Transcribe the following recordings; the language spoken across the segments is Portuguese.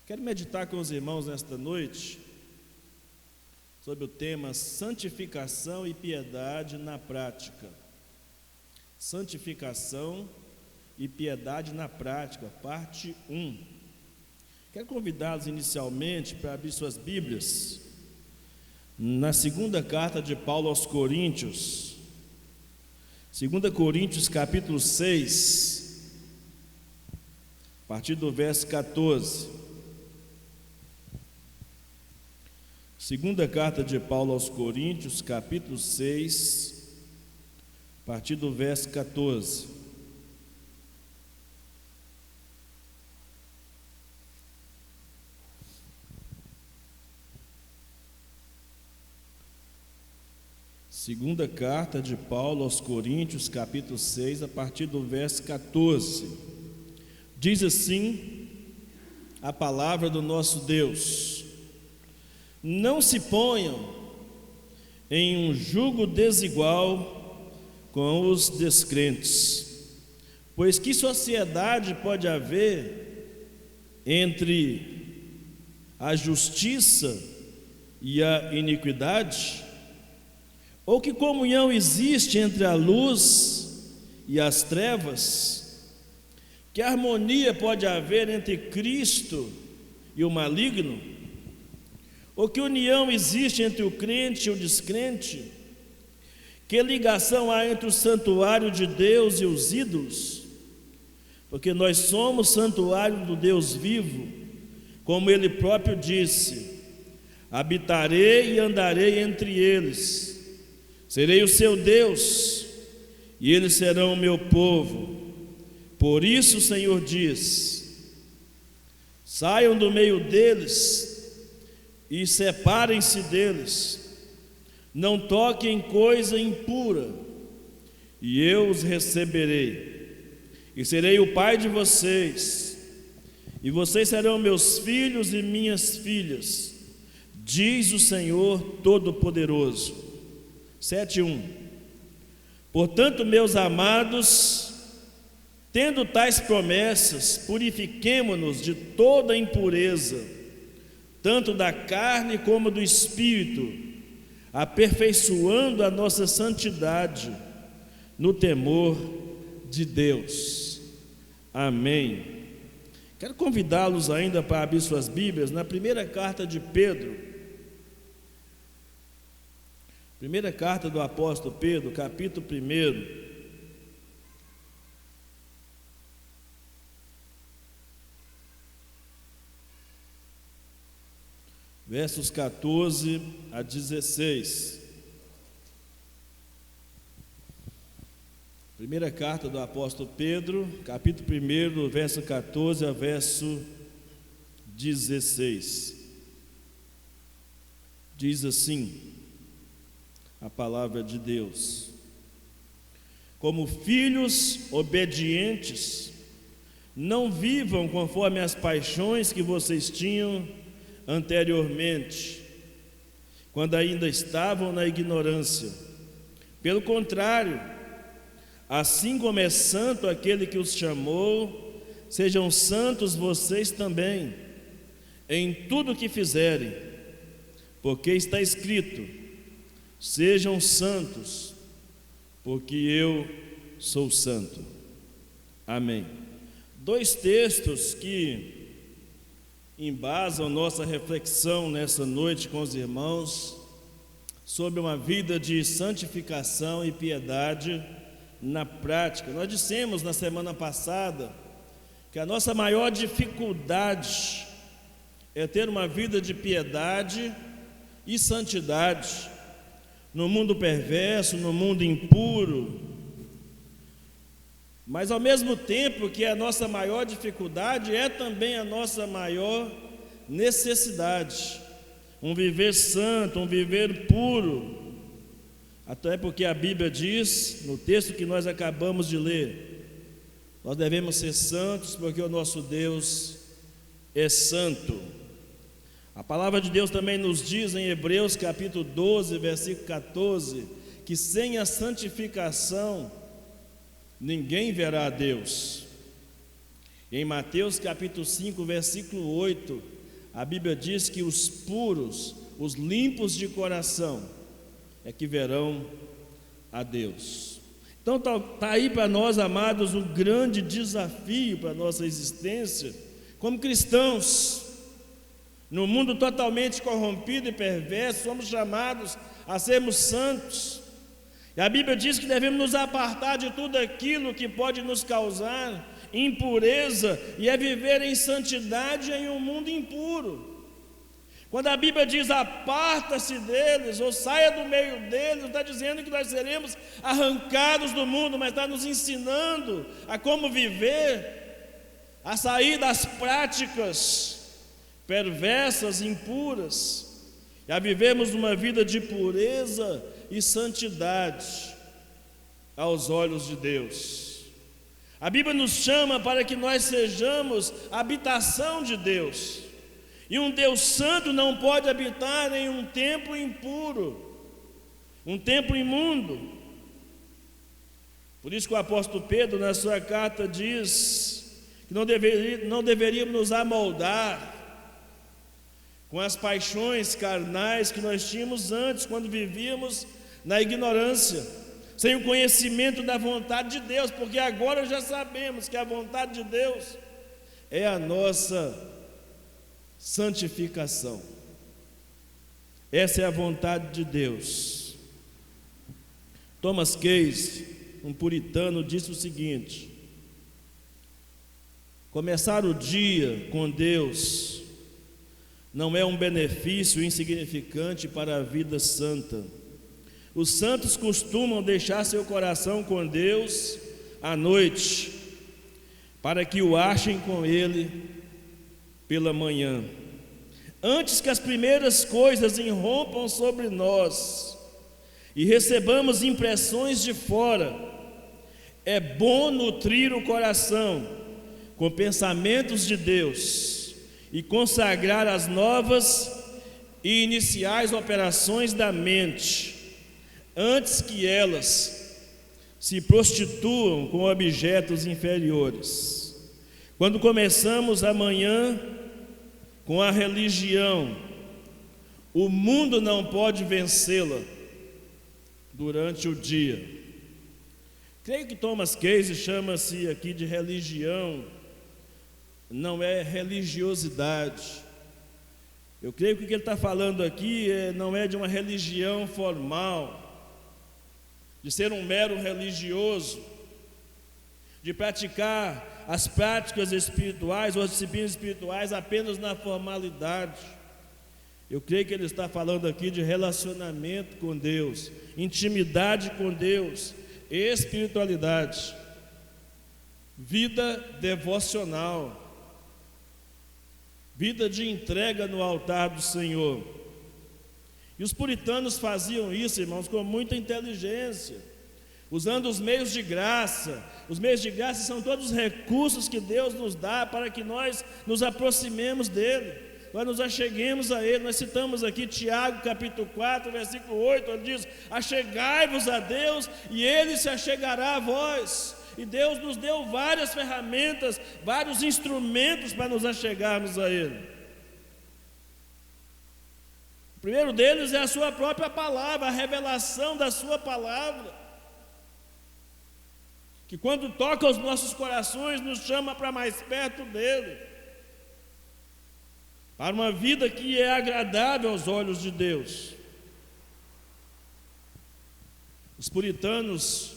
Quero meditar com os irmãos nesta noite sobre o tema santificação e piedade na prática. Santificação e piedade na prática, parte 1. Quero convidá-los inicialmente para abrir suas Bíblias na segunda carta de Paulo aos Coríntios, 2 Coríntios capítulo 6, a partir do verso 14. Segunda carta de Paulo aos Coríntios, capítulo 6, a partir do verso 14. Segunda carta de Paulo aos Coríntios, capítulo 6, a partir do verso 14. Diz assim a palavra do nosso Deus: não se ponham em um jugo desigual com os descrentes, pois que sociedade pode haver entre a justiça e a iniquidade? Ou que comunhão existe entre a luz e as trevas? Que harmonia pode haver entre Cristo e o maligno? Ou que união existe entre o crente e o descrente? Que ligação há entre o santuário de Deus e os ídolos? Porque nós somos santuário do Deus vivo, como Ele próprio disse: habitarei e andarei entre eles, serei o seu Deus, e eles serão o meu povo. Por isso o Senhor diz: saiam do meio deles e separem-se deles, não toquem coisa impura, e eu os receberei, e serei o pai de vocês, e vocês serão meus filhos e minhas filhas, diz o Senhor Todo-Poderoso. 7:1. Portanto, meus amados, tendo tais promessas, purifiquemo-nos de toda impureza, tanto da carne como do espírito, aperfeiçoando a nossa santidade no temor de Deus. Amém. Quero convidá-los ainda para abrir suas Bíblias na primeira carta de Pedro, primeira carta do apóstolo Pedro, capítulo 1. Versos 14 a 16. Primeira carta do apóstolo Pedro, capítulo 1, verso 14 a verso 16. Diz assim a palavra de Deus: como filhos obedientes, não vivam conforme as paixões que vocês tinham anteriormente, quando ainda estavam na ignorância. Pelo contrário, assim como é santo aquele que os chamou, sejam santos vocês também, em tudo o que fizerem, porque está escrito: sejam santos, porque eu sou santo. Amém. Dois textos que embasam nossa reflexão nessa noite com os irmãos sobre uma vida de santificação e piedade na prática. Nós dissemos na semana passada que a nossa maior dificuldade é ter uma vida de piedade e santidade no mundo perverso, no mundo impuro. Mas ao mesmo tempo que a nossa maior dificuldade é também a nossa maior necessidade, um viver santo, um viver puro. Até porque a Bíblia diz, no texto que nós acabamos de ler, nós devemos ser santos porque o nosso Deus é santo. A palavra de Deus também nos diz em Hebreus capítulo 12, versículo 14, que sem a santificação ninguém verá a Deus. Em Mateus capítulo 5, versículo 8, a Bíblia diz que os puros, os limpos de coração, é que verão a Deus. Então está aí para nós, amados, um grande desafio para a nossa existência como cristãos. No mundo totalmente corrompido e perverso, somos chamados a sermos santos. E a Bíblia diz que devemos nos apartar de tudo aquilo que pode nos causar impureza e é viver em santidade em um mundo impuro. Quando a Bíblia diz aparta-se deles ou saia do meio deles, não está dizendo que nós seremos arrancados do mundo, mas está nos ensinando a como viver, a sair das práticas perversas, impuras, e a vivermos uma vida de pureza e santidade aos olhos de Deus. A Bíblia nos chama para que nós sejamos a habitação de Deus. E um Deus santo não pode habitar em um templo impuro, um templo imundo. Por isso que o apóstolo Pedro, na sua carta, diz que não deveríamos nos amoldar com as paixões carnais que nós tínhamos antes, quando vivíamos na ignorância, sem o conhecimento da vontade de Deus, porque agora já sabemos que a vontade de Deus é a nossa santificação. Essa é a vontade de Deus. Thomas Case, um puritano, disse o seguinte: começar o dia com Deus não é um benefício insignificante para a vida santa. Os santos costumam deixar seu coração com Deus à noite, para que o achem com Ele pela manhã. Antes que as primeiras coisas irrompam sobre nós e recebamos impressões de fora, é bom nutrir o coração com pensamentos de Deus e consagrar as novas e iniciais operações da mente, antes que elas se prostituam com objetos inferiores. Quando começamos a manhã com a religião, o mundo não pode vencê-la durante o dia. Creio que Thomas Case chama-se aqui de religião, não é religiosidade. Eu creio que o que ele está falando aqui não é de uma religião formal, de ser um mero religioso, de praticar as práticas espirituais ou as disciplinas espirituais apenas na formalidade. Eu creio que ele está falando aqui de relacionamento com Deus, intimidade com Deus, espiritualidade, vida devocional, vida de entrega no altar do Senhor. E os puritanos faziam isso, irmãos, com muita inteligência, usando os meios de graça. Os meios de graça são todos os recursos que Deus nos dá para que nós nos aproximemos dEle, nós nos acheguemos a Ele. Nós citamos aqui Tiago capítulo 4, versículo 8, onde diz: achegai-vos a Deus e Ele se achegará a vós. E Deus nos deu várias ferramentas, vários instrumentos para nos achegarmos a Ele. O primeiro deles é a sua própria palavra, a revelação da sua palavra, que quando toca os nossos corações, nos chama para mais perto dEle, para uma vida que é agradável aos olhos de Deus. Os puritanos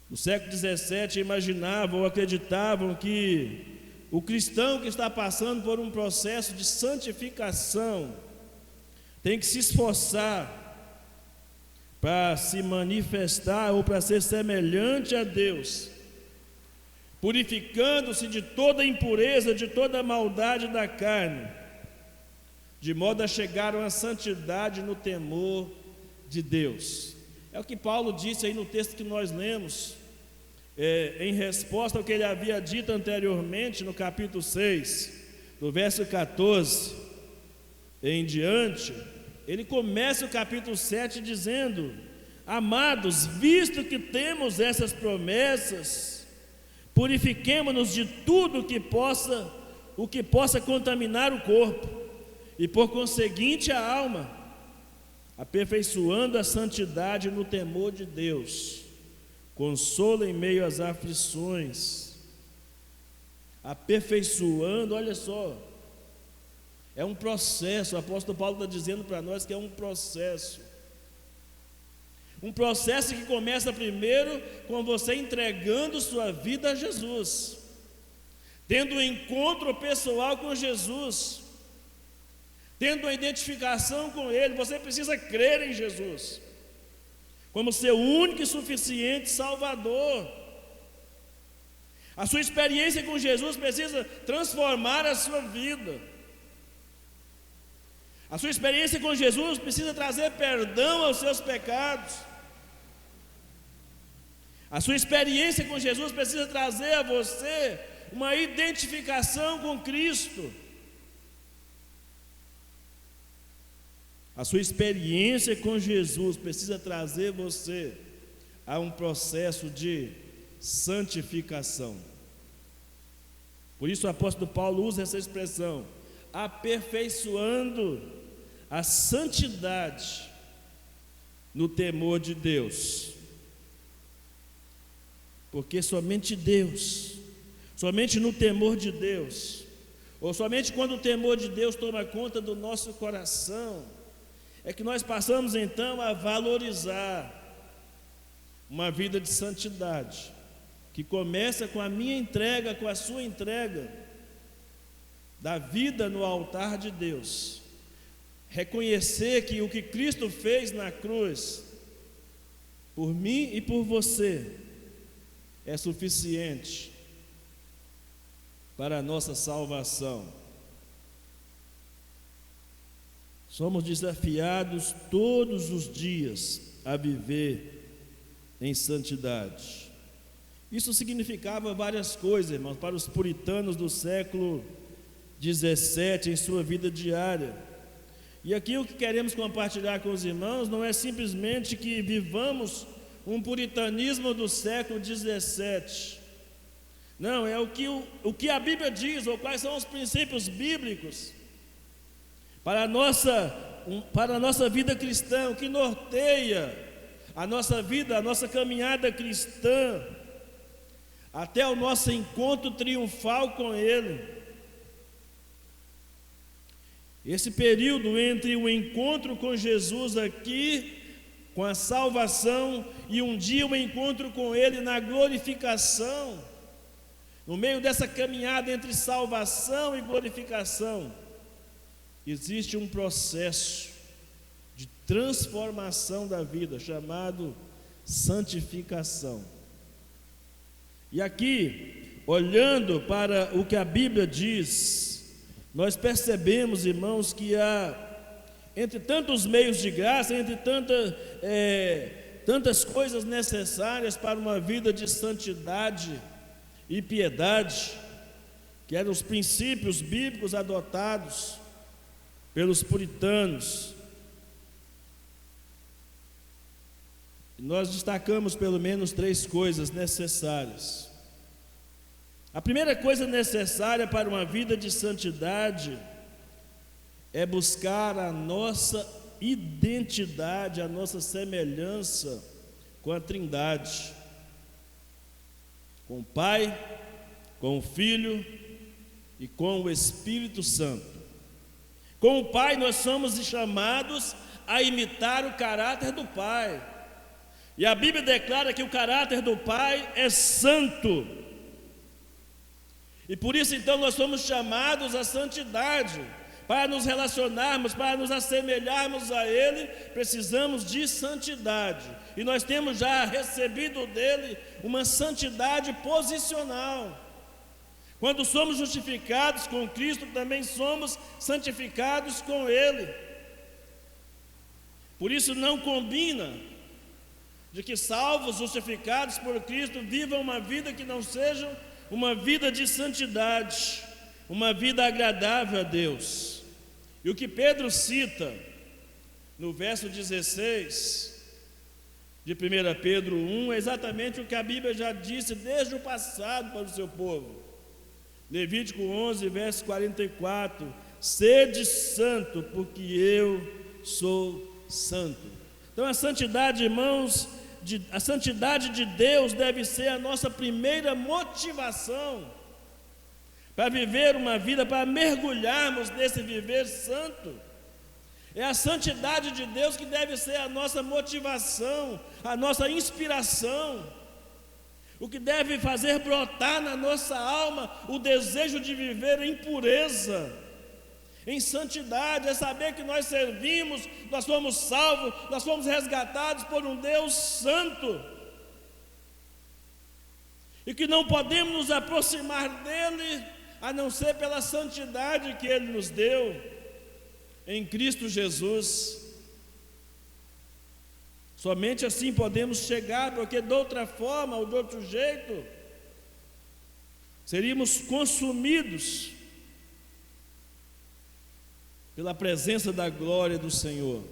do século XVII imaginavam ou acreditavam que o cristão que está passando por um processo de santificação tem que se esforçar para se manifestar ou para ser semelhante a Deus, purificando-se de toda impureza, de toda maldade da carne, de modo a chegar a uma santidade no temor de Deus. É o que Paulo disse aí no texto que nós lemos, em resposta ao que ele havia dito anteriormente no capítulo 6, do verso 14 em diante. Ele começa o capítulo 7 dizendo: amados, visto que temos essas promessas, purifiquemo-nos de tudo que possa o que possa contaminar o corpo e por conseguinte a alma, aperfeiçoando a santidade no temor de Deus, consola em meio às aflições, aperfeiçoando, olha só, é um processo. O apóstolo Paulo está dizendo para nós que é um processo que começa primeiro com você entregando sua vida a Jesus, tendo um encontro pessoal com Jesus, tendo uma identificação com Ele. Você precisa crer em Jesus como seu único e suficiente Salvador. A sua experiência com Jesus precisa transformar a sua vida. A sua experiência com Jesus precisa trazer perdão aos seus pecados. A sua experiência com Jesus precisa trazer a você uma identificação com Cristo. A sua experiência com Jesus precisa trazer você a um processo de santificação. Por isso o apóstolo Paulo usa essa expressão, aperfeiçoando a santidade no temor de Deus. Porque somente Deus, somente no temor de Deus, ou somente quando o temor de Deus toma conta do nosso coração, é que nós passamos então a valorizar uma vida de santidade, que começa com a minha entrega, com a sua entrega da vida no altar de Deus. Reconhecer que o que Cristo fez na cruz, por mim e por você, é suficiente para a nossa salvação. Somos desafiados todos os dias a viver em santidade. Isso significava várias coisas, irmãos, para os puritanos do século XVII, em sua vida diária. E aqui o que queremos compartilhar com os irmãos não é simplesmente que vivamos um puritanismo do século XVII. Não, é o que a Bíblia diz, ou quais são os princípios bíblicos para a nossa vida cristã, o que norteia a nossa vida, a nossa caminhada cristã, até o nosso encontro triunfal com Ele. Esse período entre o encontro com Jesus aqui, com a salvação, e um dia o encontro com Ele na glorificação, no meio dessa caminhada entre salvação e glorificação, existe um processo de transformação da vida, chamado santificação. E aqui, olhando para o que a Bíblia diz, nós percebemos, irmãos, que há, entre tantos meios de graça, entre tantas coisas necessárias para uma vida de santidade e piedade, que eram os princípios bíblicos adotados pelos puritanos, nós destacamos pelo menos 3 coisas necessárias. A primeira coisa necessária para uma vida de santidade é buscar a nossa identidade, a nossa semelhança com a Trindade, com o Pai, com o Filho e com o Espírito Santo. Com o Pai nós somos chamados a imitar o caráter do Pai, e a Bíblia declara que o caráter do Pai é santo, e por isso então nós somos chamados à santidade. Para nos relacionarmos, para nos assemelharmos a Ele, precisamos de santidade, e nós temos já recebido dele uma santidade posicional. Quando somos justificados com Cristo, também somos santificados com Ele. Por isso não combina de que salvos, justificados por Cristo, vivam uma vida que não seja uma vida de santidade, uma vida agradável a Deus. E o que Pedro cita no verso 16 de 1 Pedro 1 é exatamente o que a Bíblia já disse desde o passado para o seu povo. Levítico 11, verso 44: sede santo, porque eu sou santo. Então a santidade, irmãos, a santidade de Deus deve ser a nossa primeira motivação para viver uma vida, para mergulharmos nesse viver santo. É a santidade de Deus que deve ser a nossa motivação, a nossa inspiração, o que deve fazer brotar na nossa alma o desejo de viver em pureza, em santidade. É saber que nós servimos, nós fomos salvos, nós fomos resgatados por um Deus santo, e que não podemos nos aproximar dele a não ser pela santidade que ele nos deu em Cristo Jesus. Somente assim podemos chegar, porque de outra forma ou de outro jeito seríamos consumidos pela presença da glória do Senhor.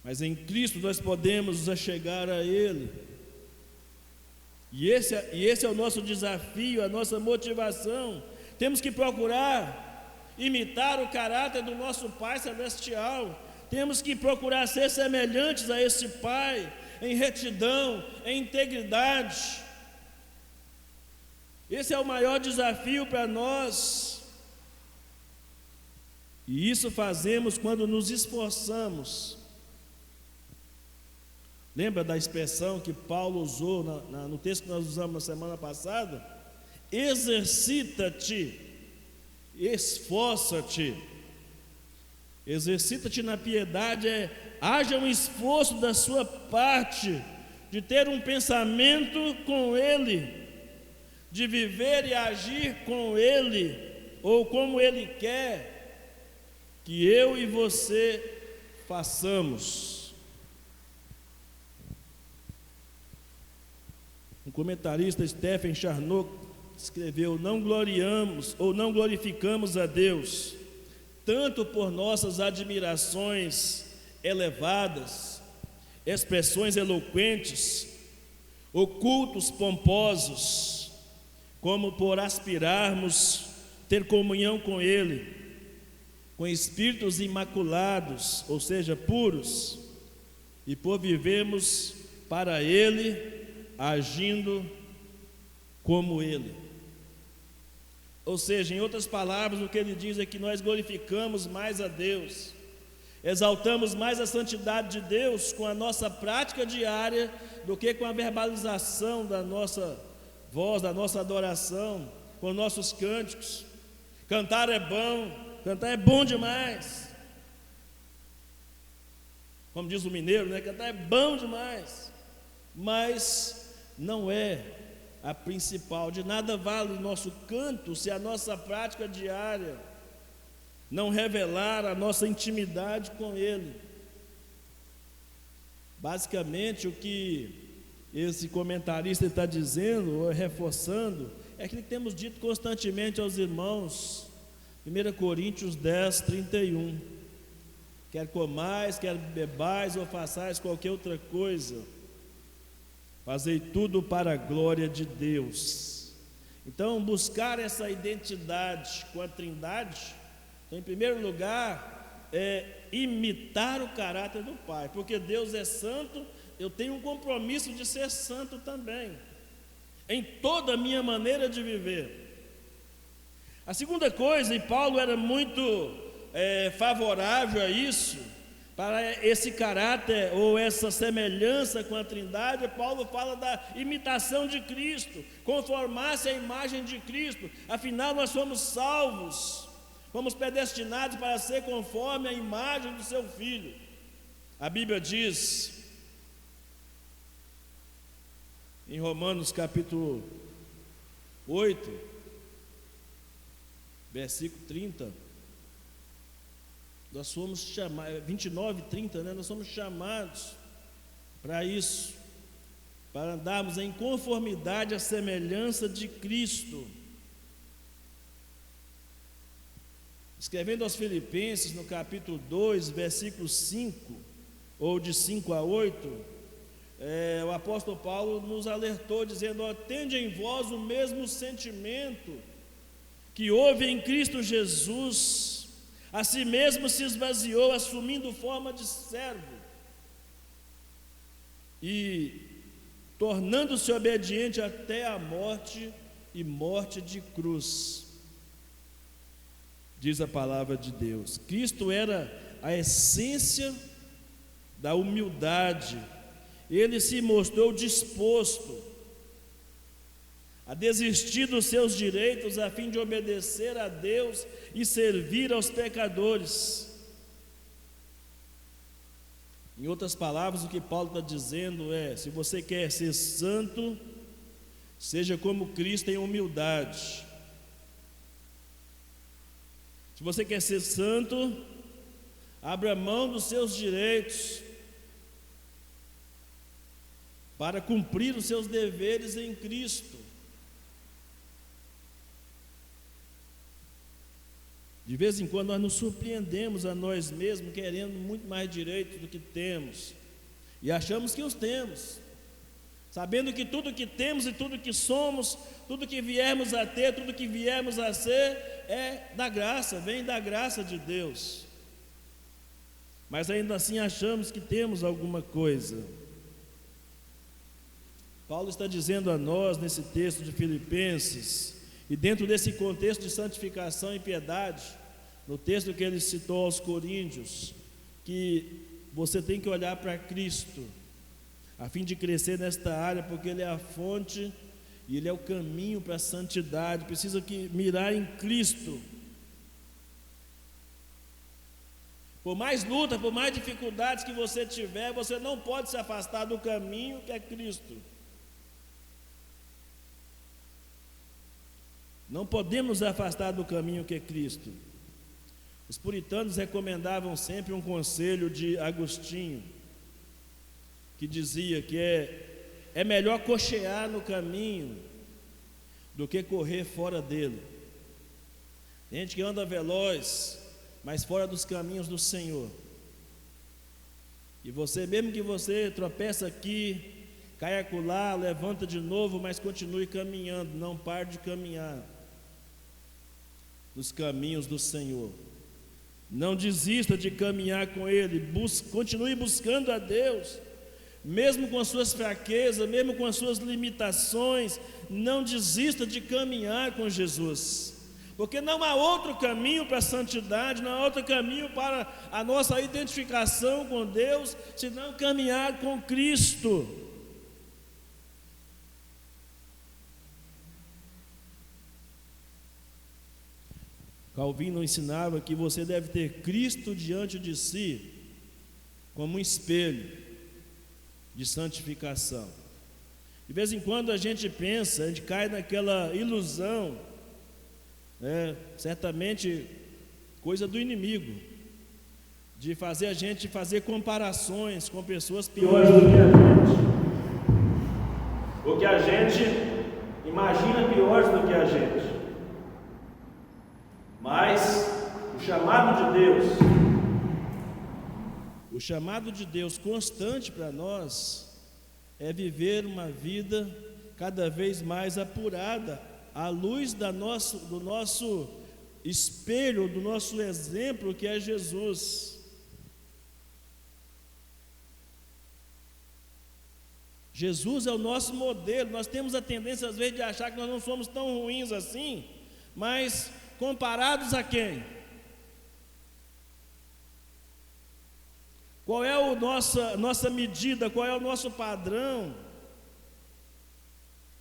Mas em Cristo nós podemos nos achegar a Ele. E esse é o nosso desafio, a nossa motivação. Temos que procurar imitar o caráter do nosso Pai Celestial. Temos que procurar ser semelhantes a esse Pai, em retidão, em integridade. Esse é o maior desafio para nós. E isso fazemos quando nos esforçamos. Lembra da expressão que Paulo usou no texto que nós usamos na semana passada? Exercita-te, esforça-te. Exercita-te na piedade, haja um esforço da sua parte, de ter um pensamento com Ele, de viver e agir com Ele, ou como Ele quer que eu e você façamos. Um comentarista, Stephen Charnock, escreveu: não gloriamos ou não glorificamos a Deus tanto por nossas admirações elevadas, expressões eloquentes, ou cultos pomposos, como por aspirarmos ter comunhão com Ele, com espíritos imaculados, ou seja, puros, e por vivermos para Ele, agindo como Ele. Ou seja, em outras palavras, o que ele diz é que nós glorificamos mais a Deus, exaltamos mais a santidade de Deus com a nossa prática diária do que com a verbalização da nossa voz, da nossa adoração, com nossos cânticos. Cantar é bom demais. Como diz o mineiro, né? Cantar é bom demais, mas não é a principal. De nada vale o nosso canto se a nossa prática diária não revelar a nossa intimidade com Ele. Basicamente, o que esse comentarista está dizendo, ou reforçando, é aquilo que temos dito constantemente aos irmãos. 1 Coríntios 10, 31. Quer comais, quer bebais ou façais qualquer outra coisa, fazei tudo para a glória de Deus. Então, buscar essa identidade com a Trindade, então, em primeiro lugar, é imitar o caráter do Pai, porque Deus é santo, eu tenho um compromisso de ser santo também, em toda a minha maneira de viver. A segunda coisa, e Paulo era muito favorável a isso, para esse caráter ou essa semelhança com a Trindade, Paulo fala da imitação de Cristo, conformar-se à imagem de Cristo. Afinal, nós somos salvos, fomos predestinados para ser conforme a imagem do seu Filho. A Bíblia diz, em Romanos capítulo 8, versículo 30, nós somos chamados, 29 e 30, né? Nós somos chamados para isso, para andarmos em conformidade à semelhança de Cristo. Escrevendo aos Filipenses, no capítulo 2, versículo 5, ou de 5 a 8, o apóstolo Paulo nos alertou, dizendo: ó, tende em vós o mesmo sentimento que houve em Cristo Jesus, a si mesmo se esvaziou, assumindo forma de servo, e tornando-se obediente até a morte, e morte de cruz. Diz a palavra de Deus. Cristo era a essência da humildade. Ele se mostrou disposto a desistir dos seus direitos a fim de obedecer a Deus e servir aos pecadores. Em outras palavras, o que Paulo está dizendo é: se você quer ser santo, seja como Cristo em humildade. Se você quer ser santo, abra mão dos seus direitos para cumprir os seus deveres em Cristo. De vez em quando nós nos surpreendemos a nós mesmos, querendo muito mais direitos do que temos, e achamos que os temos, sabendo que tudo que temos e tudo que somos, tudo que viemos a ter, tudo que viemos a ser, é da graça, vem da graça de Deus. Mas ainda assim achamos que temos alguma coisa. Paulo está dizendo a nós nesse texto de Filipenses, e dentro desse contexto de santificação e piedade, no texto que ele citou aos Coríntios, que você tem que olhar para Cristo, a fim de crescer nesta área, porque Ele é a fonte e Ele é o caminho para a santidade. Precisa mirar em Cristo. Por mais luta, por mais dificuldades que você tiver, você não pode se afastar do caminho que é Cristo. Não podemos nos afastar do caminho que é Cristo. Os puritanos recomendavam sempre um conselho de Agostinho, que dizia que é melhor cochear no caminho do que correr fora dele. Tem gente que anda veloz, mas fora dos caminhos do Senhor. E você, mesmo que você tropeça aqui, cai acolá, levanta de novo, mas continue caminhando, não pare de caminhar nos caminhos do Senhor. Não desista de caminhar com Ele, continue buscando a Deus, mesmo com as suas fraquezas, mesmo com as suas limitações. Não desista de caminhar com Jesus, porque não há outro caminho para a santidade, não há outro caminho para a nossa identificação com Deus, senão caminhar com Cristo. Calvino ensinava que você deve ter Cristo diante de si como um espelho de santificação. De vez em quando a gente pensa, a gente cai naquela ilusão, certamente coisa do inimigo, de fazer a gente fazer comparações com pessoas piores do que a gente, ou que a gente imagina piores do que a gente. Mas o chamado de Deus constante para nós é viver uma vida cada vez mais apurada, à luz do nosso espelho, do nosso exemplo, que é Jesus. Jesus é o nosso modelo. Nós temos a tendência às vezes de achar que nós não somos tão ruins assim, mas comparados a quem? Qual é a nossa medida, qual é o nosso padrão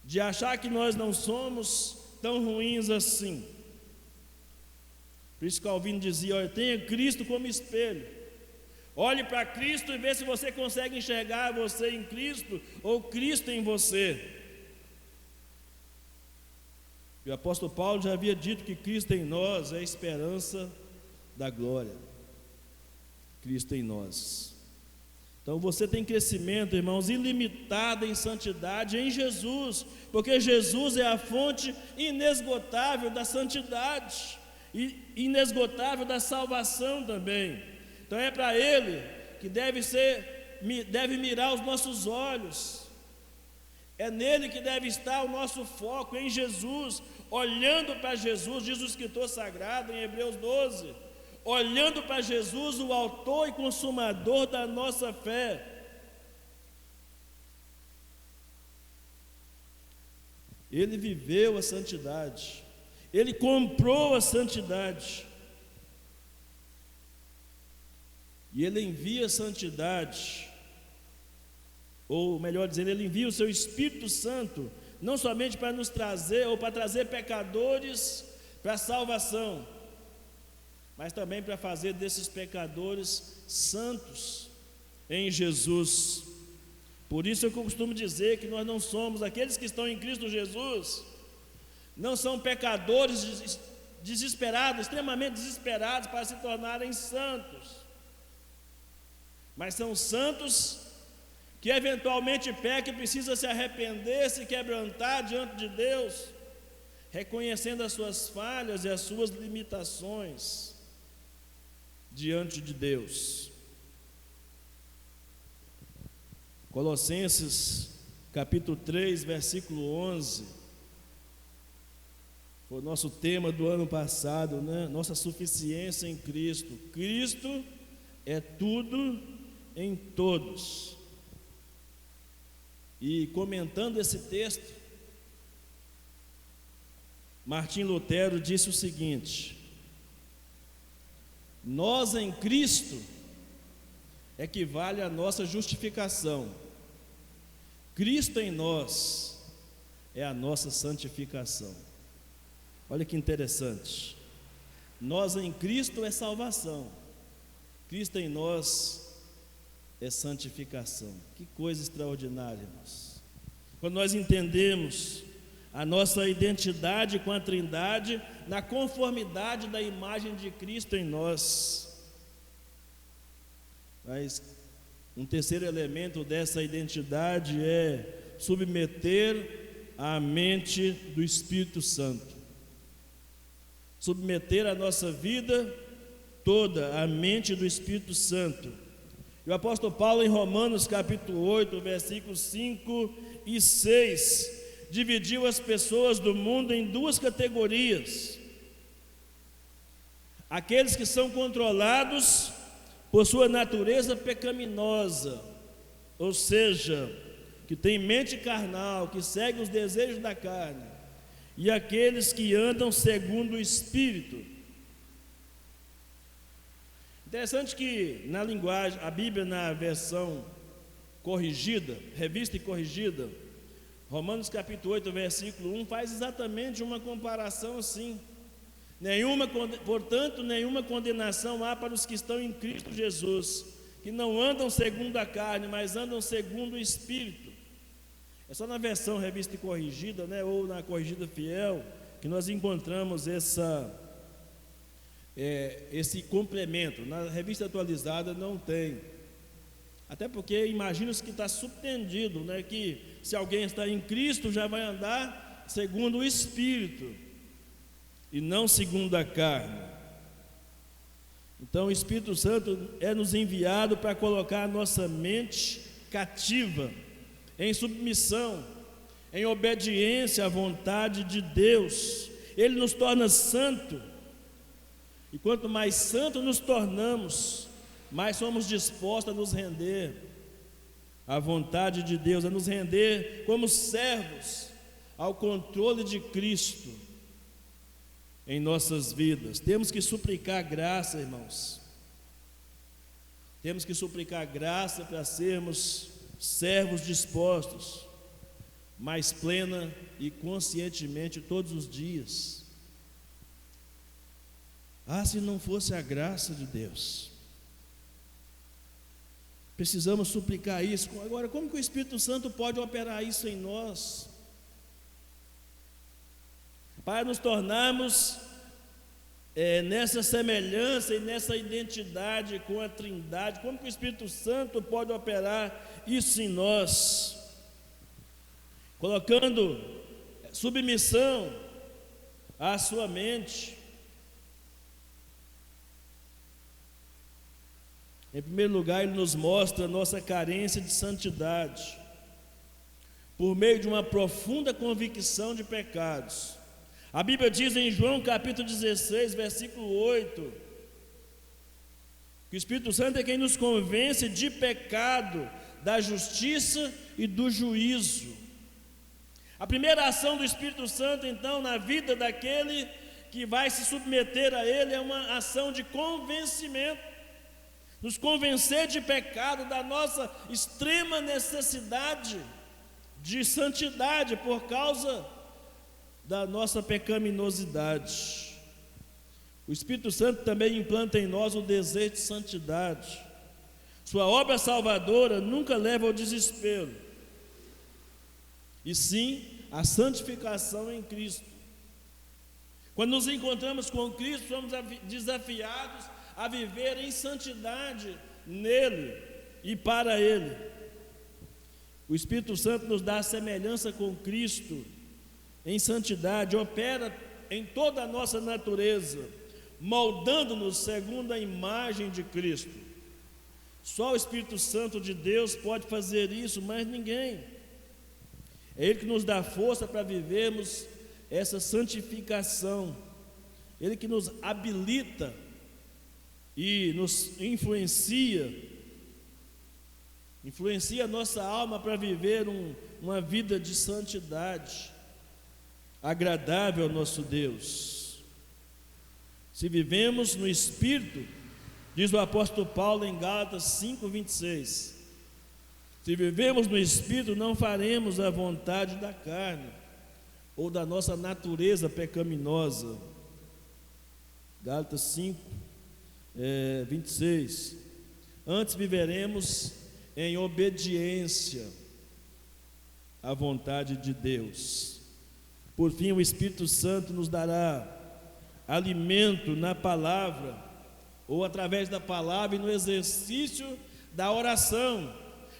de achar que nós não somos tão ruins assim? Por isso Calvino dizia: olha, tenha Cristo como espelho. Olhe para Cristo e vê se você consegue enxergar você em Cristo ou Cristo em você. E o apóstolo Paulo já havia dito que Cristo em nós é a esperança da glória. Cristo em nós. Então você tem crescimento, irmãos, ilimitado em santidade em Jesus, porque Jesus é a fonte inesgotável da santidade e inesgotável da salvação também. Então é para Ele que deve ser deve mirar os nossos olhos. É nele que deve estar o nosso foco, em Jesus, olhando para Jesus, diz o escritor sagrado em Hebreus 12, olhando para Jesus, o autor e consumador da nossa fé. Ele viveu a santidade, ele comprou a santidade, e ele envia a santidade, ou melhor dizendo, ele envia o seu Espírito Santo, não somente para nos trazer, ou para trazer pecadores para a salvação, mas também para fazer desses pecadores santos em Jesus. Por isso eu costumo dizer que nós não somos, aqueles que estão em Cristo Jesus, não são pecadores desesperados, extremamente desesperados para se tornarem santos, mas são santos que eventualmente peca e precisa se arrepender, se quebrantar diante de Deus, reconhecendo as suas falhas e as suas limitações diante de Deus. Colossenses capítulo 3, versículo 11, foi o nosso tema do ano passado, né? Nossa suficiência em Cristo. Cristo é tudo em todos. E comentando esse texto, Martim Lutero disse o seguinte: nós em Cristo equivale à nossa justificação, Cristo em nós é a nossa santificação. Olha que interessante, nós em Cristo é salvação, Cristo em nós é santificação. Que coisa extraordinária, irmãos. Quando nós entendemos a nossa identidade com a Trindade, na conformidade da imagem de Cristo em nós. Mas um terceiro elemento dessa identidade é submeter a mente do Espírito Santo, submeter a nossa vida toda à mente do Espírito Santo. E o apóstolo Paulo, em Romanos capítulo 8, versículos 5 e 6, dividiu as pessoas do mundo em duas categorias: aqueles que são controlados por sua natureza pecaminosa, ou seja, que tem mente carnal, que segue os desejos da carne, e aqueles que andam segundo o Espírito. Interessante que na linguagem, a Bíblia na versão corrigida, revista e corrigida, Romanos capítulo 8, versículo 1, faz exatamente uma comparação assim: portanto, nenhuma condenação há para os que estão em Cristo Jesus, que não andam segundo a carne, mas andam segundo o Espírito. É só na versão revista e corrigida, né, ou na corrigida fiel, que nós encontramos esse complemento. Na revista atualizada não tem, até porque imagina-se que está subtendido, né, que se alguém está em Cristo já vai andar segundo o Espírito e não segundo a carne. Então o Espírito Santo é nos enviado para colocar a nossa mente cativa, em submissão, em obediência à vontade de Deus. Ele nos torna santo. E quanto mais santo nos tornamos, mais somos dispostos a nos render à vontade de Deus, a nos render como servos ao controle de Cristo em nossas vidas. Temos que suplicar graça, irmãos. Temos que suplicar graça para sermos servos dispostos, mais plena e conscientemente todos os dias. Se não fosse a graça de Deus. Precisamos suplicar isso. Agora, como que o Espírito Santo pode operar isso em nós? Para nos tornarmos nessa semelhança e nessa identidade com a Trindade. Como que o Espírito Santo pode operar isso em nós? Colocando submissão à sua mente, Em primeiro lugar, ele nos mostra a nossa carência de santidade, por meio de uma profunda convicção de pecados. A Bíblia diz em João capítulo 16, versículo 8, que o Espírito Santo é quem nos convence de pecado, da justiça e do juízo. A primeira ação do Espírito Santo, então, na vida daquele que vai se submeter a ele, é uma ação de convencimento, nos convencer de pecado, da nossa extrema necessidade de santidade por causa da nossa pecaminosidade. O Espírito Santo também implanta em nós o desejo de santidade. Sua obra salvadora nunca leva ao desespero, e sim a santificação em Cristo. Quando nos encontramos com Cristo, somos desafiados a viver em santidade nele e para ele. O Espírito Santo nos dá a semelhança com Cristo em santidade, opera em toda a nossa natureza, moldando-nos segundo a imagem de Cristo. Só o Espírito Santo de Deus pode fazer isso, mais ninguém. É Ele que nos dá força para vivermos essa santificação. Ele que nos habilita e nos influencia a nossa alma para viver uma vida de santidade, agradável ao nosso Deus. Se vivemos no Espírito, diz o apóstolo Paulo em Gálatas 5:26, se vivemos no Espírito, não faremos a vontade da carne ou da nossa natureza pecaminosa. Gálatas 5:26. Antes viveremos em obediência à vontade de Deus. Por fim, o Espírito Santo nos dará alimento na palavra, ou através da palavra e no exercício da oração.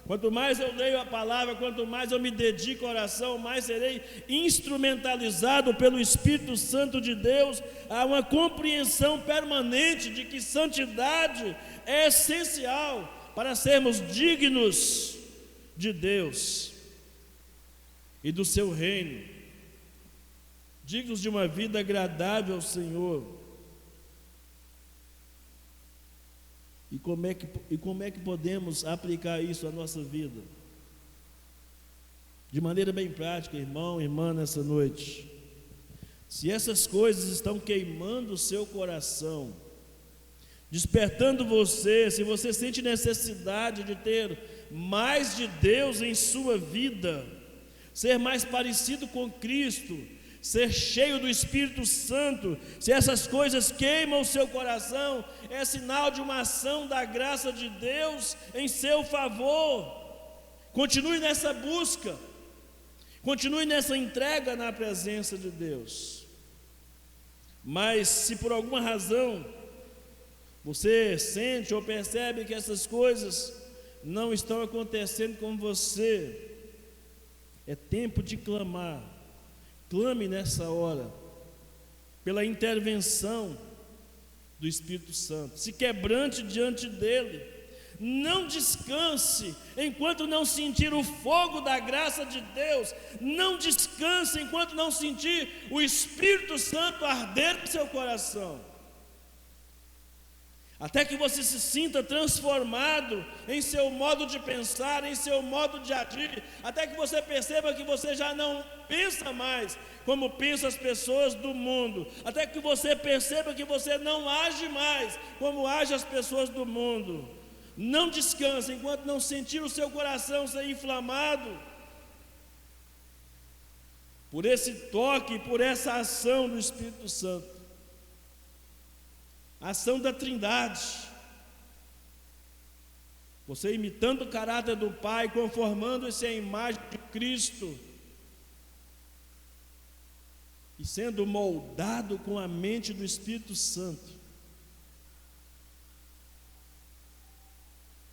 Quanto mais eu leio a palavra, quanto mais eu me dedico à oração, mais serei instrumentalizado pelo Espírito Santo de Deus a uma compreensão permanente de que santidade é essencial para sermos dignos de Deus e do seu reino, dignos de uma vida agradável ao Senhor. E como é que podemos aplicar isso à nossa vida? De maneira bem prática, irmão, irmã, nessa noite. Se essas coisas estão queimando o seu coração, despertando você, se você sente necessidade de ter mais de Deus em sua vida, ser mais parecido com Cristo, ser cheio do Espírito Santo, se essas coisas queimam o seu coração, é sinal de uma ação da graça de Deus em seu favor. Continue nessa busca, continue nessa entrega na presença de Deus. Mas se por alguma razão você sente ou percebe que essas coisas não estão acontecendo com você, é tempo de clamar. Clame nessa hora pela intervenção do Espírito Santo. Se quebrante diante dele. Não descanse enquanto não sentir o fogo da graça de Deus. Não descanse enquanto não sentir o Espírito Santo arder no seu coração. Até que você se sinta transformado em seu modo de pensar, em seu modo de agir, até que você perceba que você já não pensa mais como pensam as pessoas do mundo, até que você perceba que você não age mais como agem as pessoas do mundo. Não descanse enquanto não sentir o seu coração ser inflamado por esse toque, por essa ação do Espírito Santo. A ação da Trindade, você imitando o caráter do Pai, conformando-se à imagem de Cristo e sendo moldado com a mente do Espírito Santo.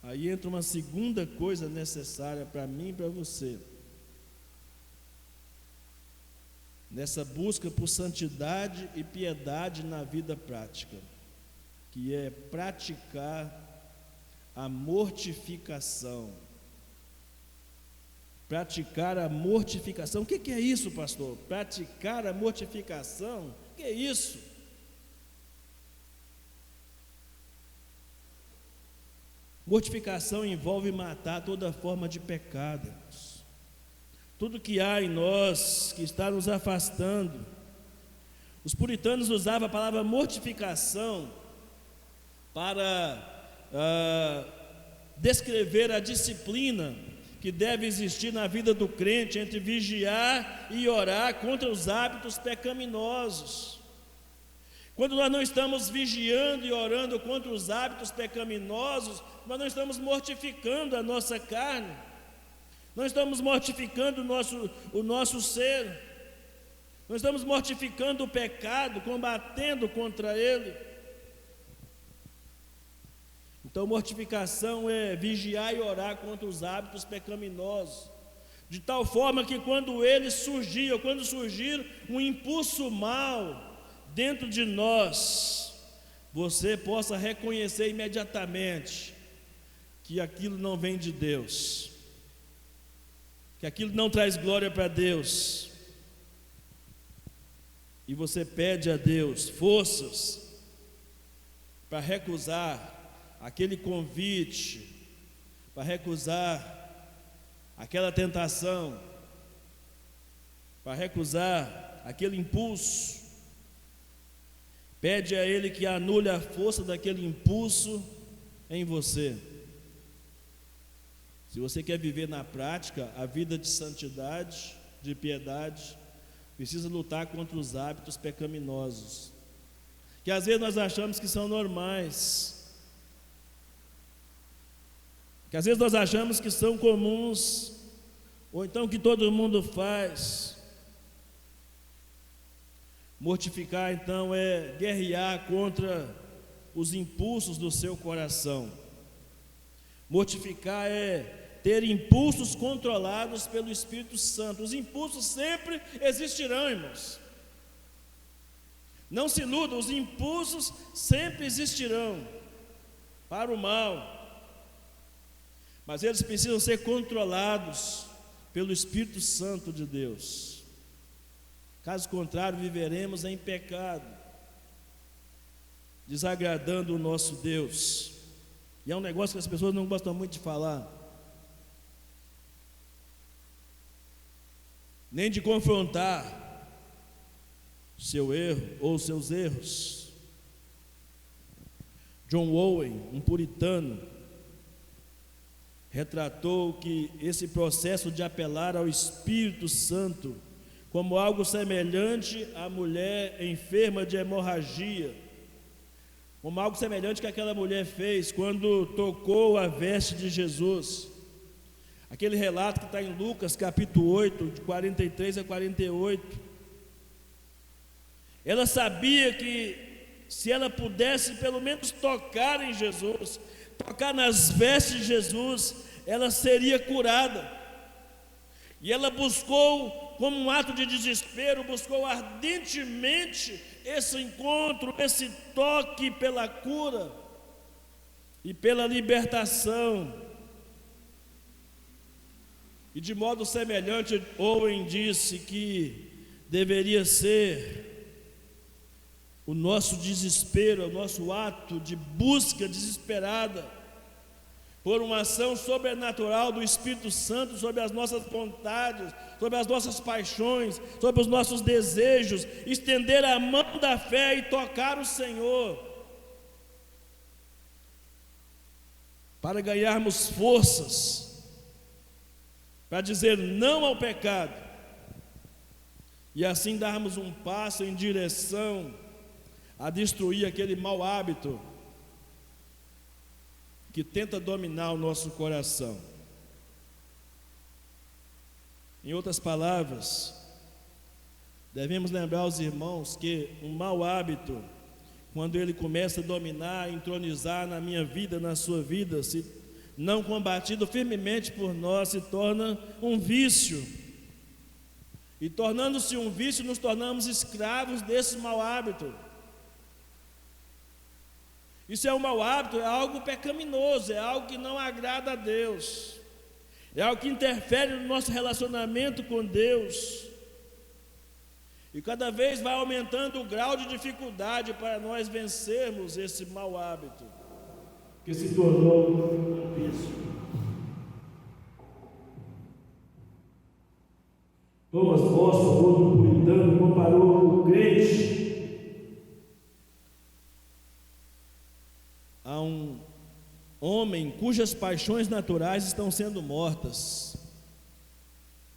Aí entra uma segunda coisa necessária para mim e para você, nessa busca por santidade e piedade na vida prática, que é praticar a mortificação. Praticar a mortificação. O que é isso, pastor? Praticar a mortificação? O que é isso? Mortificação envolve matar toda forma de pecado, irmãos. Tudo que há em nós que está nos afastando. Os puritanos usavam a palavra mortificação para descrever a disciplina que deve existir na vida do crente entre vigiar e orar contra os hábitos pecaminosos. Quando nós não estamos vigiando e orando contra os hábitos pecaminosos, nós não estamos mortificando a nossa carne, não estamos mortificando o nosso ser, nós estamos mortificando o pecado, combatendo contra ele. Então, mortificação é vigiar e orar contra os hábitos pecaminosos, de tal forma que quando eles surgir, quando surgir um impulso mal dentro de nós, você possa reconhecer imediatamente que aquilo não vem de Deus, que aquilo não traz glória para Deus, e você pede a Deus forças para recusar aquele convite, para recusar aquela tentação, para recusar aquele impulso. Pede a Ele que anule a força daquele impulso em você. Se você quer viver na prática a vida de santidade, de piedade, precisa lutar contra os hábitos pecaminosos, que às vezes nós achamos que são normais, que às vezes nós achamos que são comuns, ou então que todo mundo faz. Mortificar então é guerrear contra os impulsos do seu coração. Mortificar é ter impulsos controlados pelo Espírito Santo. Os impulsos sempre existirão, irmãos. Não se iludam, os impulsos sempre existirão para o mal, mas eles precisam ser controlados pelo Espírito Santo de Deus. Caso contrário, viveremos em pecado, desagradando o nosso Deus. E é um negócio que as pessoas não gostam muito de falar, nem de confrontar seu erro ou seus erros. John Owen, um puritano, retratou que esse processo de apelar ao Espírito Santo como algo semelhante à mulher enferma de hemorragia, como algo semelhante que aquela mulher fez quando tocou a veste de Jesus. Aquele relato que está em Lucas capítulo 8, de 43 a 48. Ela sabia que se ela pudesse pelo menos tocar em Jesus, tocar nas vestes de Jesus, ela seria curada. E ela buscou, como um ato de desespero, buscou ardentemente esse encontro, esse toque pela cura e pela libertação. E de modo semelhante, Owen disse que deveria ser o nosso desespero, o nosso ato de busca desesperada por uma ação sobrenatural do Espírito Santo sobre as nossas vontades, sobre as nossas paixões, sobre os nossos desejos, estender a mão da fé e tocar o Senhor, para ganharmos forças, para dizer não ao pecado, e assim darmos um passo em direção a destruir aquele mau hábito que tenta dominar o nosso coração. Em outras palavras, devemos lembrar aos irmãos que um mau hábito, quando ele começa a dominar, entronizar na minha vida, na sua vida, se não combatido firmemente por nós, se torna um vício. E tornando-se um vício, nos tornamos escravos desse mau hábito. Isso é um mau hábito, é algo pecaminoso, é algo que não agrada a Deus, é algo que interfere no nosso relacionamento com Deus, e cada vez vai aumentando o grau de dificuldade para nós vencermos esse mau hábito, que se tornou um vício. Thomas Boston, outro puritano, comparou o crente a um homem cujas paixões naturais estão sendo mortas.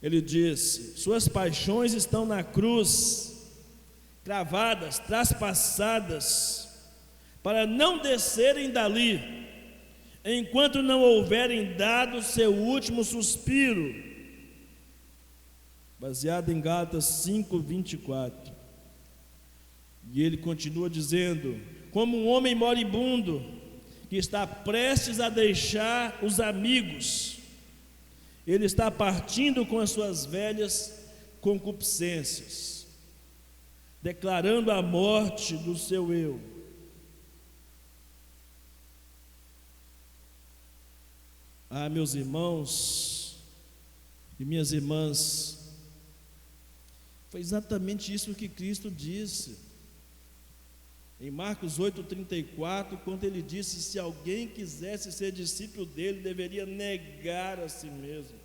Ele disse: suas paixões estão na cruz, cravadas, traspassadas, para não descerem dali, enquanto não houverem dado seu último suspiro. Baseado em Gálatas 5:24. E ele continua dizendo: como um homem moribundo que está prestes a deixar os amigos, ele está partindo com as suas velhas concupiscências, declarando a morte do seu eu. Ah, meus irmãos e minhas irmãs, foi exatamente isso que Cristo disse em Marcos 8:34, quando ele disse: se alguém quisesse ser discípulo dele, deveria negar a si mesmo.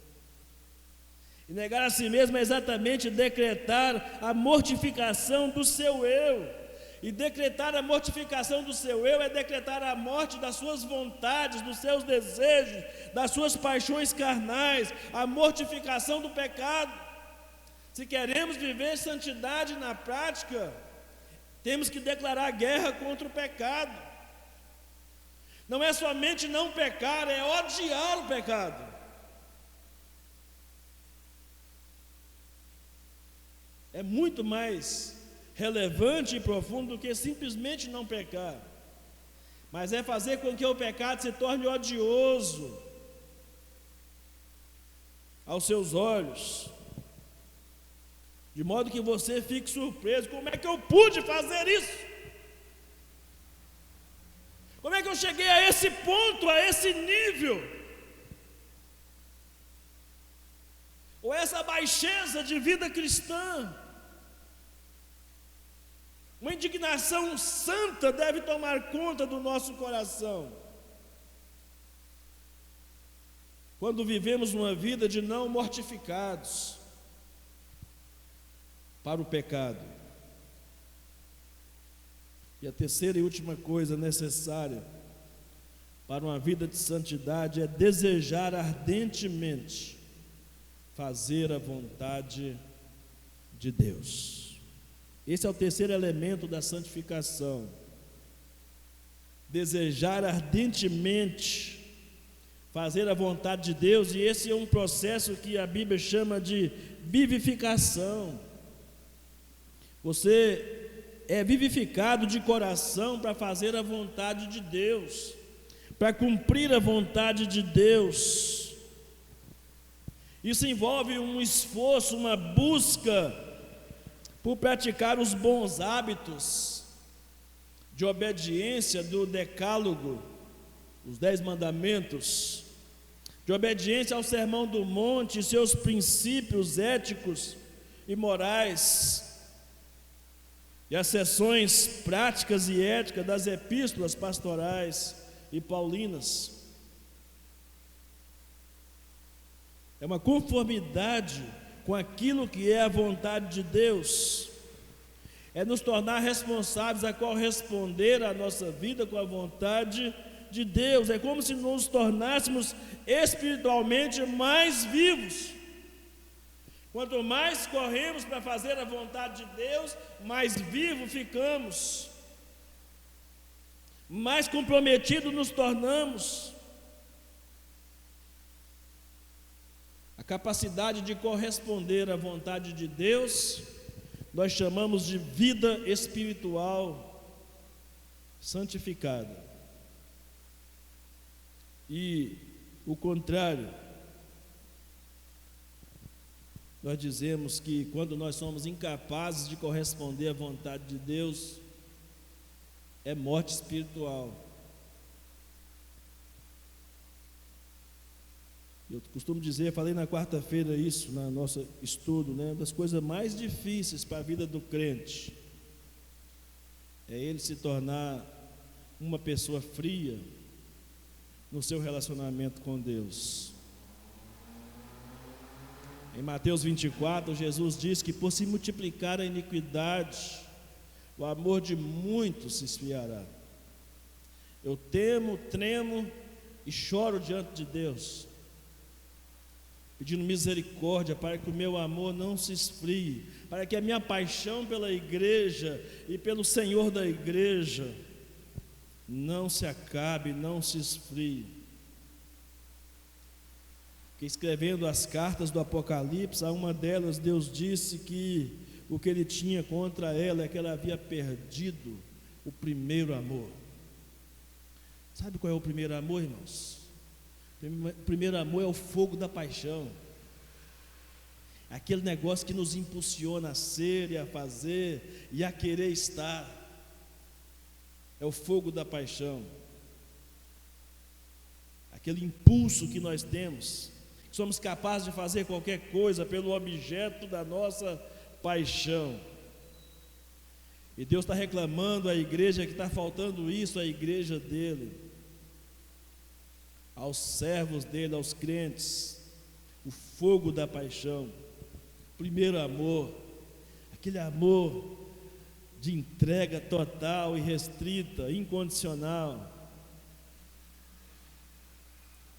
E negar a si mesmo é exatamente decretar a mortificação do seu eu. E decretar a mortificação do seu eu é decretar a morte das suas vontades, dos seus desejos, das suas paixões carnais, a mortificação do pecado. Se queremos viver santidade na prática, temos que declarar guerra contra o pecado. Não é somente não pecar, é odiar o pecado. É muito mais relevante e profundo do que simplesmente não pecar, mas é fazer com que o pecado se torne odioso aos seus olhos, de modo que você fique surpreso: como é que eu pude fazer isso? Como é que eu cheguei a esse ponto, a esse nível? Ou essa baixeza de vida cristã? Uma indignação santa deve tomar conta do nosso coração, quando vivemos uma vida de não mortificados para o pecado. E a terceira e última coisa necessária para uma vida de santidade é desejar ardentemente fazer a vontade de Deus. Esse é o terceiro elemento da santificação: desejar ardentemente fazer a vontade de Deus. E esse é um processo que a Bíblia chama de vivificação. Você é vivificado de coração para fazer a vontade de Deus, para cumprir a vontade de Deus. Isso envolve um esforço, uma busca por praticar os bons hábitos de obediência do Decálogo, os 10 mandamentos, de obediência ao Sermão do Monte e seus princípios éticos e morais, e as sessões práticas e éticas das epístolas pastorais e paulinas. É uma conformidade com aquilo que é a vontade de Deus, é nos tornar responsáveis a corresponder a nossa vida com a vontade de Deus. É como se nos tornássemos espiritualmente mais vivos. Quanto mais corremos para fazer a vontade de Deus, mais vivos ficamos, mais comprometidos nos tornamos. A capacidade de corresponder à vontade de Deus, nós chamamos de vida espiritual santificada. E o contrário, nós dizemos que quando nós somos incapazes de corresponder à vontade de Deus, é morte espiritual. Eu costumo dizer, falei na quarta-feira isso, no nosso estudo, né? Uma das coisas mais difíceis para a vida do crente é ele se tornar uma pessoa fria no seu relacionamento com Deus. Em Mateus 24, Jesus diz que por se multiplicar a iniquidade, o amor de muitos se esfriará. Eu temo, tremo e choro diante de Deus, pedindo misericórdia para que o meu amor não se esfrie, para que a minha paixão pela igreja e pelo Senhor da igreja não se acabe, não se esfrie. Porque escrevendo as cartas do Apocalipse, a uma delas Deus disse que o que ele tinha contra ela é que ela havia perdido o primeiro amor. Sabe qual é o primeiro amor, irmãos? O primeiro amor é o fogo da paixão, aquele negócio que nos impulsiona a ser e a fazer e a querer estar. É o fogo da paixão, aquele impulso que nós temos, que somos capazes de fazer qualquer coisa pelo objeto da nossa paixão. E Deus está reclamando à igreja que está faltando isso, à igreja dele, aos servos dele, aos crentes, o fogo da paixão, primeiro amor, aquele amor de entrega total e restrita, incondicional,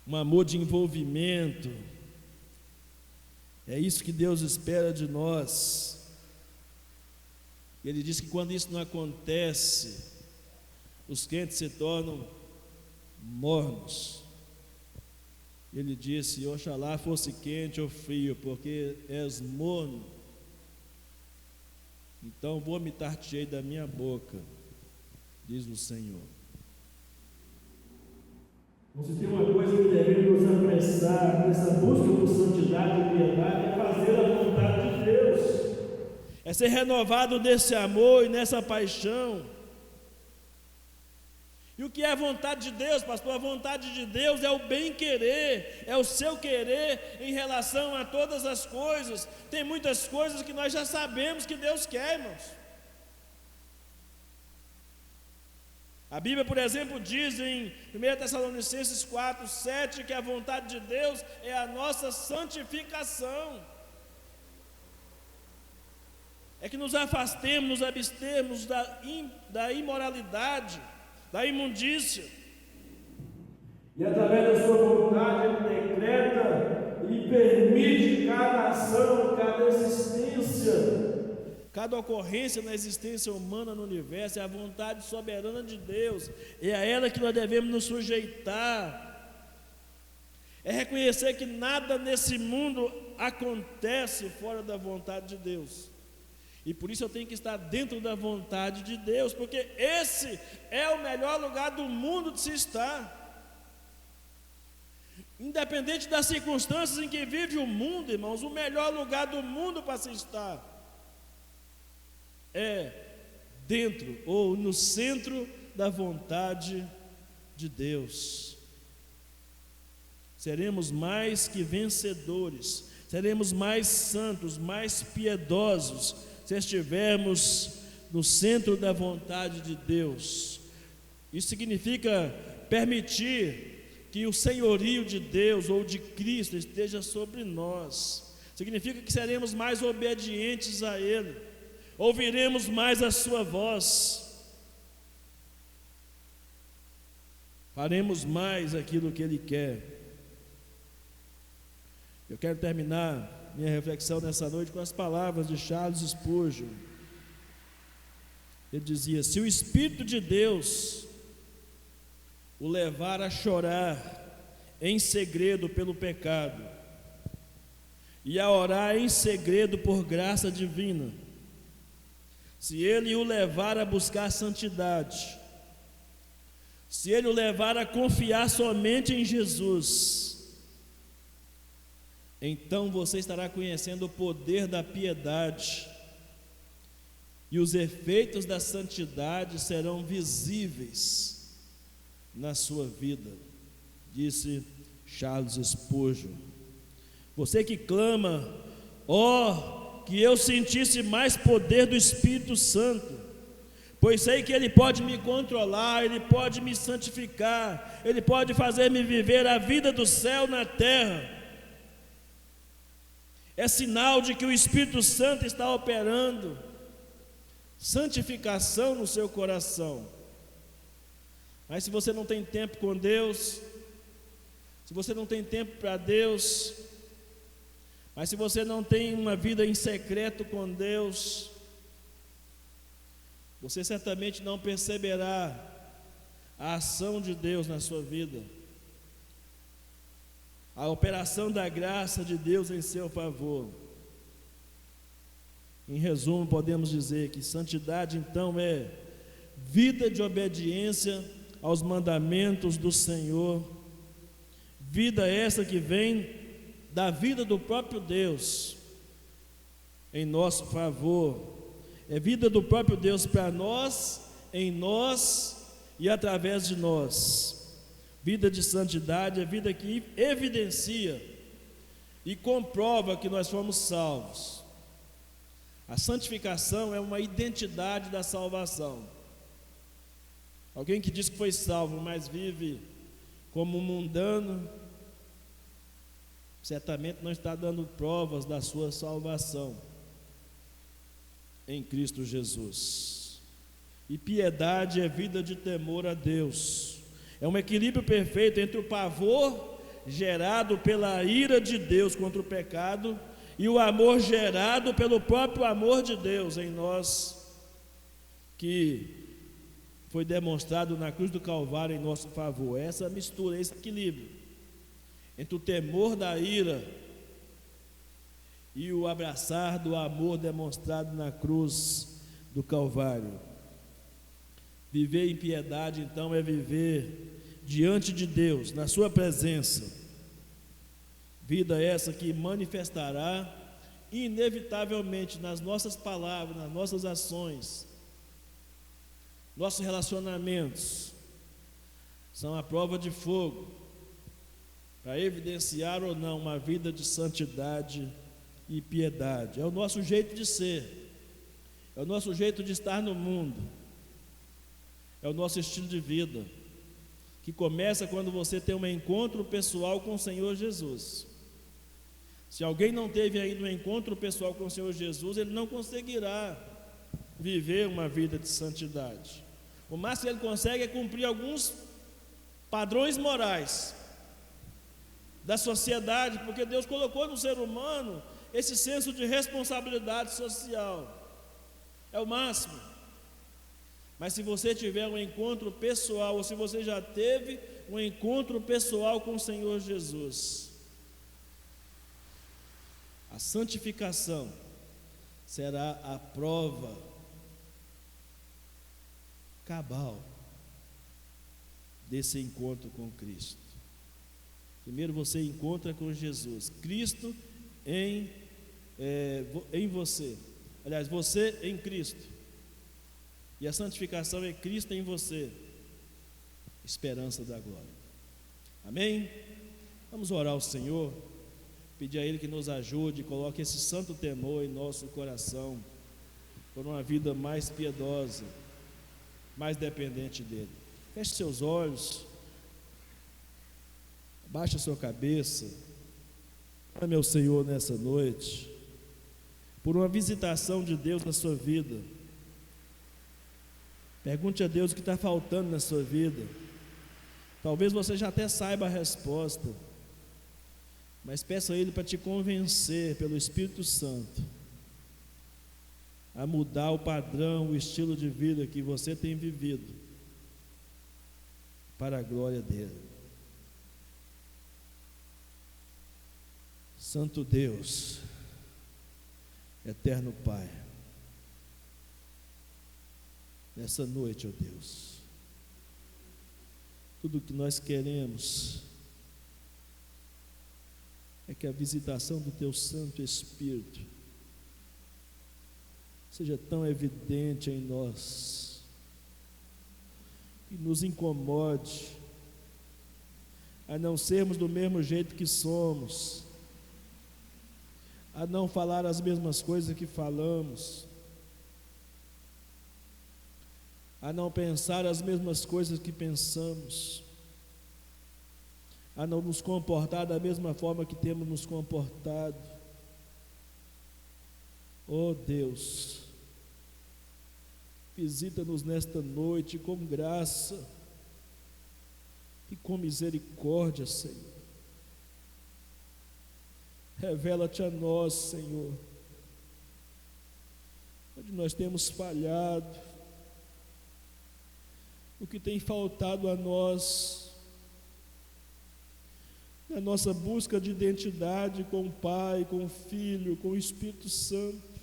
um amor de envolvimento. É isso que Deus espera de nós. Ele diz que quando isso não acontece, os crentes se tornam mornos. Ele disse: oxalá fosse quente ou frio, porque és morno, então vomitar-te-ei da minha boca, diz o Senhor. Se tem uma coisa que devemos nos apressar nessa busca por santidade e piedade, é fazer a vontade de Deus, é ser renovado nesse amor e nessa paixão. E o que é a vontade de Deus, pastor? A vontade de Deus é o bem-querer, é o seu querer em relação a todas as coisas. Tem muitas coisas que nós já sabemos que Deus quer, irmãos. A Bíblia, por exemplo, diz em 1 Tessalonicenses 4, 7, que a vontade de Deus é a nossa santificação. É que nos afastemos, nos abstermos da imoralidade, da imundícia. E através da sua vontade Ele decreta e permite cada ação, cada existência, cada ocorrência na existência humana no universo. É a vontade soberana de Deus, é a ela que nós devemos nos sujeitar. É reconhecer que nada nesse mundo acontece fora da vontade de Deus. E por isso eu tenho que estar dentro da vontade de Deus, porque esse é o melhor lugar do mundo de se estar. Independente das circunstâncias em que vive o mundo, irmãos, o melhor lugar do mundo para se estar é dentro ou no centro da vontade de Deus. Seremos mais que vencedores, seremos mais santos, mais piedosos, se estivermos no centro da vontade de Deus. Isso significa permitir que o senhorio de Deus ou de Cristo esteja sobre nós. Significa que seremos mais obedientes a Ele, ouviremos mais a sua voz, faremos mais aquilo que Ele quer. Eu quero terminar minha reflexão nessa noite com as palavras de Charles Spurgeon. Ele dizia: se o Espírito de Deus o levar a chorar em segredo pelo pecado e a orar em segredo por graça divina, se Ele o levar a buscar santidade, se Ele o levar a confiar somente em Jesus, então você estará conhecendo o poder da piedade, e os efeitos da santidade serão visíveis na sua vida, disse Charles Spurgeon. Você que clama, ó, que eu sentisse mais poder do Espírito Santo, pois sei que Ele pode me controlar, Ele pode me santificar, Ele pode fazer-me viver a vida do céu na terra. É sinal de que o Espírito Santo está operando santificação no seu coração. Mas se você não tem tempo com Deus, se você não tem tempo para Deus, mas se você não tem uma vida em secreto com Deus, você certamente não perceberá a ação de Deus na sua vida, a operação da graça de Deus em seu favor. Em resumo, podemos dizer que santidade então é vida de obediência aos mandamentos do Senhor, vida essa que vem da vida do próprio Deus em nosso favor. É vida do próprio Deus para nós, em nós e através de nós. Vida de santidade é vida que evidencia e comprova que nós fomos salvos. A santificação é uma identidade da salvação. Alguém que diz que foi salvo, mas vive como um mundano, certamente não está dando provas da sua salvação em Cristo Jesus. E piedade é vida de temor a Deus. É um equilíbrio perfeito entre o pavor gerado pela ira de Deus contra o pecado e o amor gerado pelo próprio amor de Deus em nós, que foi demonstrado na cruz do Calvário em nosso favor. Essa mistura, esse equilíbrio entre o temor da ira e o abraçar do amor demonstrado na cruz do Calvário. Viver em piedade, então, é viver diante de Deus, na sua presença. Vida essa que manifestará inevitavelmente nas nossas palavras, nas nossas ações, nossos relacionamentos. São a prova de fogo para evidenciar ou não uma vida de santidade e piedade. É o nosso jeito de ser, é o nosso jeito de estar no mundo, é o nosso estilo de vida, que começa quando você tem um encontro pessoal com o Senhor Jesus. Se alguém não teve ainda um encontro pessoal com o Senhor Jesus, ele não conseguirá viver uma vida de santidade. O máximo que ele consegue é cumprir alguns padrões morais da sociedade, porque Deus colocou no ser humano esse senso de responsabilidade social. É o máximo. Mas se você tiver um encontro pessoal, ou se você já teve um encontro pessoal com o Senhor Jesus, a santificação será a prova cabal desse encontro com Cristo. Primeiro você encontra com Jesus, Cristo em você, aliás, você em Cristo, e a santificação é Cristo em você, esperança da glória. Amém? Vamos orar ao Senhor, pedir a Ele que nos ajude, coloque esse santo temor em nosso coração, por uma vida mais piedosa, mais dependente dEle. Feche seus olhos, abaixe a sua cabeça, ame ao Senhor nessa noite, por uma visitação de Deus na sua vida. Pergunte a Deus o que está faltando na sua vida. Talvez você já até saiba a resposta, mas peça a Ele para te convencer pelo Espírito Santo a mudar o padrão, o estilo de vida que você tem vivido para a glória dEle. Santo Deus, eterno Pai, nessa noite, ó Deus, tudo o que nós queremos é que a visitação do Teu Santo Espírito seja tão evidente em nós, que nos incomode, a não sermos do mesmo jeito que somos, a não falar as mesmas coisas que falamos, a não pensar as mesmas coisas que pensamos, a não nos comportar da mesma forma que temos nos comportado. Oh Deus, visita-nos nesta noite com graça e com misericórdia, Senhor. Revela-te a nós, Senhor, onde nós temos falhado, o que tem faltado a nós, na nossa busca de identidade com o Pai, com o Filho, com o Espírito Santo.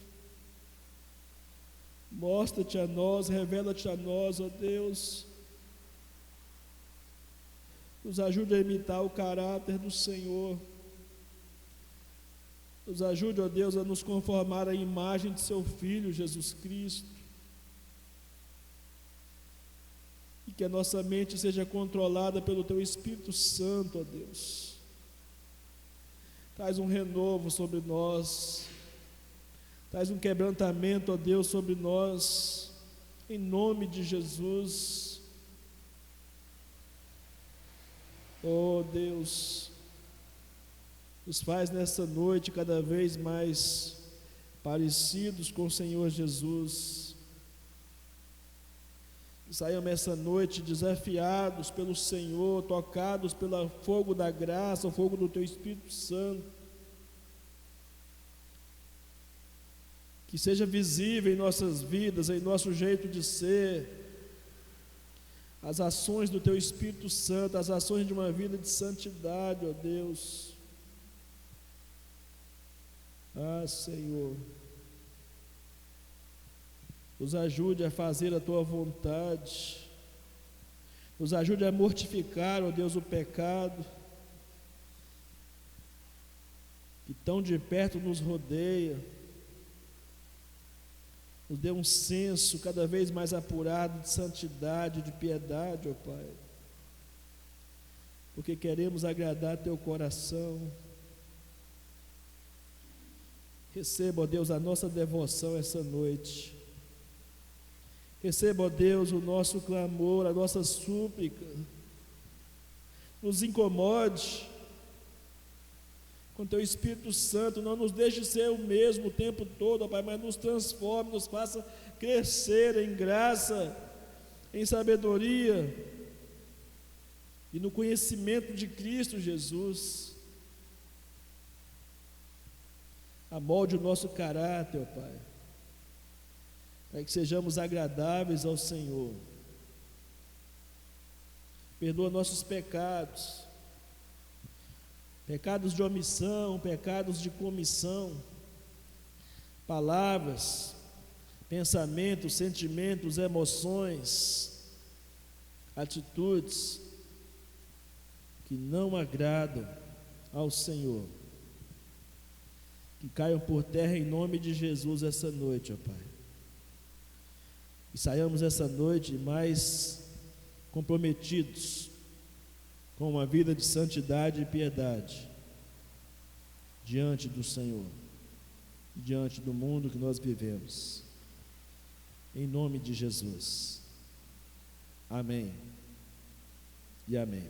Mostra-te a nós, revela-te a nós, ó Deus. Nos ajude a imitar o caráter do Senhor. Nos ajude, ó Deus, a nos conformar à imagem de seu Filho, Jesus Cristo. E que a nossa mente seja controlada pelo teu Espírito Santo, ó Deus. Traz um renovo sobre nós. Traz um quebrantamento, ó Deus, sobre nós, em nome de Jesus. Oh Deus, nos faz nessa noite cada vez mais parecidos com o Senhor Jesus. Que saiamos essa noite desafiados pelo Senhor, tocados pelo fogo da graça, o fogo do Teu Espírito Santo. Que seja visível em nossas vidas, em nosso jeito de ser, as ações do Teu Espírito Santo, as ações de uma vida de santidade, ó Deus. Ah, Senhor, nos ajude a fazer a Tua vontade, nos ajude a mortificar, ó Deus, o pecado, que tão de perto nos rodeia. Nos dê um senso cada vez mais apurado de santidade, de piedade, ó Pai, porque queremos agradar Teu coração. Receba, ó Deus, a nossa devoção essa noite. Receba, ó Deus, o nosso clamor, a nossa súplica. Nos incomode com Teu Espírito Santo, não nos deixe ser o mesmo o tempo todo, ó Pai, mas nos transforme, nos faça crescer em graça, em sabedoria e no conhecimento de Cristo Jesus. Amolde o nosso caráter, ó Pai, para que sejamos agradáveis ao Senhor. Perdoa nossos pecados, pecados de omissão, pecados de comissão, palavras, pensamentos, sentimentos, emoções, atitudes que não agradam ao Senhor, que caiam por terra em nome de Jesus essa noite, ó Pai. E saiamos essa noite mais comprometidos com uma vida de santidade e piedade diante do Senhor, diante do mundo que nós vivemos, em nome de Jesus. Amém e amém.